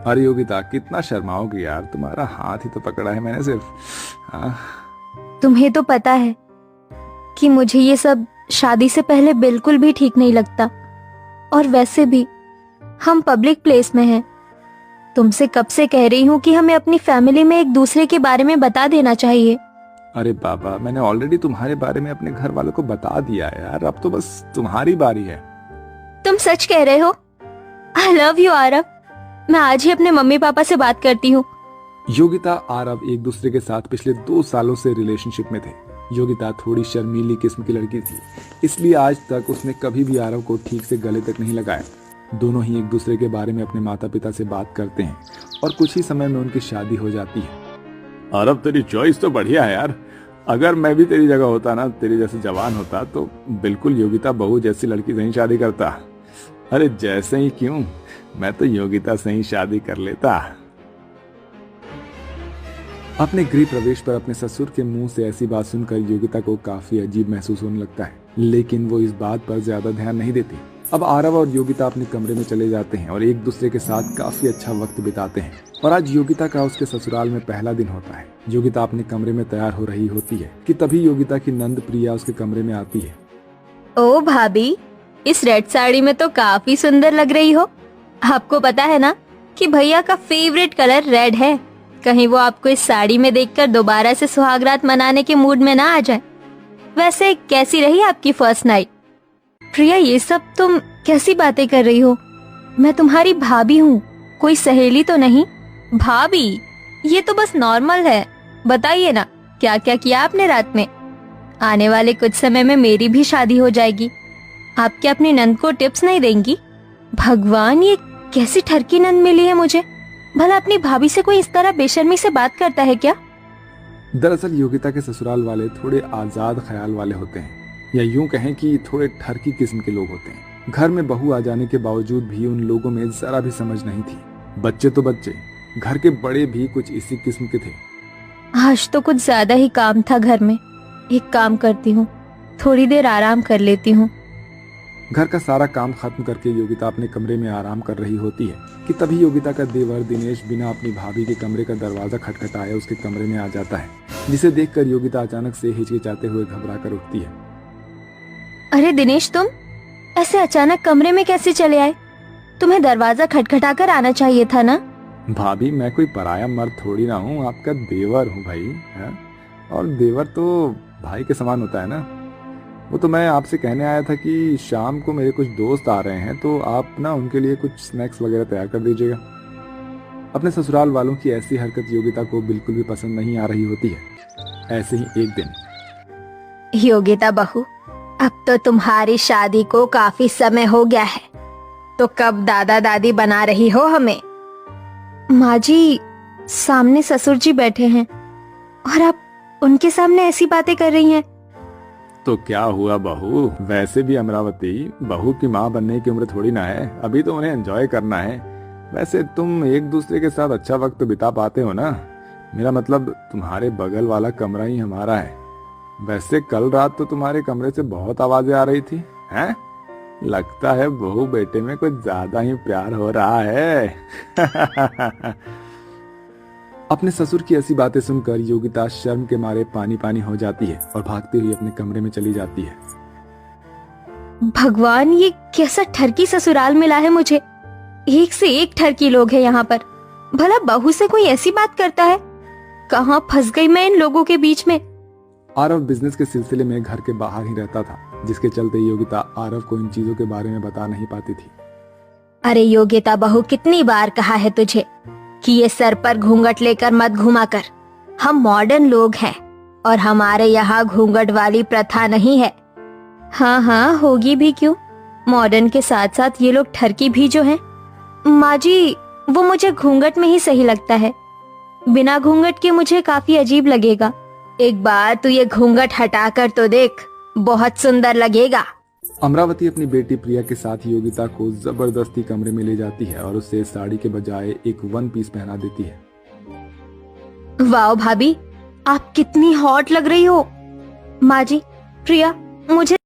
अरे योगिता, कितना शर्माओगी यार, तुम्हारा हाथ ही तो पकड़ा है मैंने सिर्फ। हाँ। तुम्हें तो पता है कि मुझे ये सब शादी से पहले बिल्कुल भी ठीक नहीं लगता। और वैसे भी हम पब्लिक प्लेस में हैं। तुमसे कब से कह रही हूँ कि हमें अपनी फैमिली में एक दूसरे के बारे में बता देना चाहिए। अरे बाबा, मैंने ऑलरेडी तुम्हारे बारे में अपने घर वालों को बता दिया है यार, अब तो बस तुम्हारी बारी है। तुम सच कह रहे हो? I love you Aarav. मैं आज ही अपने मम्मी पापा से बात करती हूँ। योगिता आरव एक दूसरे के साथ पिछले 2 सालों से रिलेशनशिप में थे। योगिता थोड़ी शर्मीली किस्म की लड़की थी, इसलिए आज तक उसने कभी भी आरव को ठीक से गले तक नहीं लगाया। दोनों ही एक दूसरे के बारे में अपने माता पिता से बात करते हैं और कुछ ही समय में उनकी शादी हो जाती है। आरव, तेरी चॉइस तो बढ़िया है यार। अगर मैं भी तेरी जगह होता ना, तेरी जैसे जवान होता, तो बिल्कुल योगिता बहू जैसी लड़की से ही शादी करता। अरे जैसे ही क्यों, मैं तो योगिता से ही शादी कर लेता। अपने गृह प्रवेश पर अपने ससुर के मुंह से ऐसी बात सुनकर योगिता को काफी अजीब महसूस होने लगता है, लेकिन वो इस बात पर ज्यादा ध्यान नहीं देती। अब आरव और योगिता अपने कमरे में चले जाते हैं और एक दूसरे के साथ काफी अच्छा वक्त बिताते हैं। और आज योगिता का उसके ससुराल में पहला दिन होता है। योगिता अपने कमरे में तैयार हो रही होती है कि तभी योगिता की नंद प्रिया उसके कमरे में आती है। ओ भाभी, इस रेड साड़ी में तो काफी सुंदर लग रही हो। आपको पता है ना कि भैया का फेवरेट कलर रेड है। कहीं वो आपको इस साड़ी में देखकर दोबारा से सुहागरात मनाने के मूड में ना आ जाए। वैसे कैसी रही आपकी फर्स्ट नाइट? प्रिया, ये सब तुम कैसी बातें कर रही हो? मैं तुम्हारी भाभी हूँ, कोई सहेली तो नहीं। भाभी, ये तो बस नॉर्मल है। बताइए ना, क्या क्या किया आपने रात में? आने वाले कुछ समय में मेरी भी शादी हो जाएगी। आप क्या अपनी नंद को टिप्स नहीं देंगी? भगवान, ये कैसी ठरकी नंद मिली है मुझे। भला अपनी भाभी से कोई इस तरह बेशर्मी से बात करता है क्या? दरअसल योगिता के ससुराल वाले थोड़े आजाद ख्याल वाले होते हैं, या यूं कहें कि थोड़े ठरकी किस्म के लोग होते हैं। घर में बहू आ जाने के बावजूद भी उन लोगों में जरा भी समझ नहीं थी। बच्चे तो बच्चे, घर के बड़े भी कुछ इसी किस्म के थे। आज तो कुछ ज्यादा ही काम था घर में। एक काम करती हूँ, थोड़ी देर आराम कर लेती हूँ। घर का सारा काम खत्म करके योगिता अपने कमरे में आराम कर रही होती है कि तभी योगिता का देवर दिनेश बिना अपनी भाभी के कमरे का दरवाजा खटखटाए उसके कमरे में आ जाता है, जिसे देखकर योगिता अचानक से हिचकिचाते हुए घबरा कर उठती है। अरे दिनेश, तुम ऐसे अचानक कमरे में कैसे चले आए? तुम्हें दरवाजा खटखटा कर आना चाहिए था ना। भाभी, मैं कोई पराया मर्द थोड़ी ना हूँ, आपका देवर हूँ भाई है? और देवर तो भाई के समान होता है ना। वो तो मैं आपसे कहने आया था कि शाम को मेरे कुछ दोस्त आ रहे हैं, तो आप ना उनके लिए कुछ स्नैक्स वगैरह तैयार कर दीजिएगा। अपने ससुराल वालों की ऐसी हरकत योगिता को बिल्कुल भी पसंद नहीं आ रही होती है। ऐसे ही एक दिन, योगिता बहू, अब तो तुम्हारी शादी को काफी समय हो गया है, तो कब दादा दादी बना रही हो हमें? माँ जी, सामने ससुर जी बैठे हैं और आप उनके सामने ऐसी बातें कर रही हैं। तो क्या हुआ बहू, वैसे भी अमरावती बहू की माँ बनने की उम्र थोड़ी ना है, अभी तो उन्हें एंजॉय करना है। वैसे तुम एक दूसरे के साथ अच्छा वक्त बिता पाते हो ना। मेरा मतलब तुम्हारे बगल वाला कमरा ही हमारा है। वैसे कल रात तो तुम्हारे कमरे से बहुत आवाजें आ रही थी, हैं? लगता है बहू बेटे में कुछ ज्यादा ही प्यार हो रहा है। अपने ससुर की ऐसी बातें सुनकर योगिता शर्म के मारे पानी पानी हो जाती है और भागती हुई अपने कमरे में चली जाती है। भगवान, ये कैसा ठरकी ससुराल मिला है मुझे। एक से एक ठरकी लोग हैं यहाँ पर। भला बहू से कोई ऐसी बात करता है? कहाँ फंस गई मैं इन लोगों के बीच में। आरव बिजनेस के सिलसिले में घर के बाहर ही रहता था, जिसके चलते योगिता आरव को इन चीजों के बारे में बता नहीं पाती थी। अरे योगिता बहू, कितनी बार कहा है तुझे कि ये सर पर घूंघट लेकर मत घुमा कर। हम मॉडर्न लोग हैं और हमारे यहाँ घूंघट वाली प्रथा नहीं है। हाँ हाँ, होगी भी क्यों। मॉडर्न के साथ साथ ये लोग ठरकी भी जो हैं। माँ जी, वो मुझे घूंघट में ही सही लगता है। बिना घूंघट के मुझे काफी अजीब लगेगा। एक बार तू ये घूंघट हटा कर तो देख, बहुत सुंदर लगेगा। अमरावती अपनी बेटी प्रिया के साथ योगिता को जबरदस्ती कमरे में ले जाती है और उसे साड़ी के बजाय एक वन पीस पहना देती है। वाह भाभी, आप कितनी हॉट लग रही हो। माँ जी, प्रिया, मुझे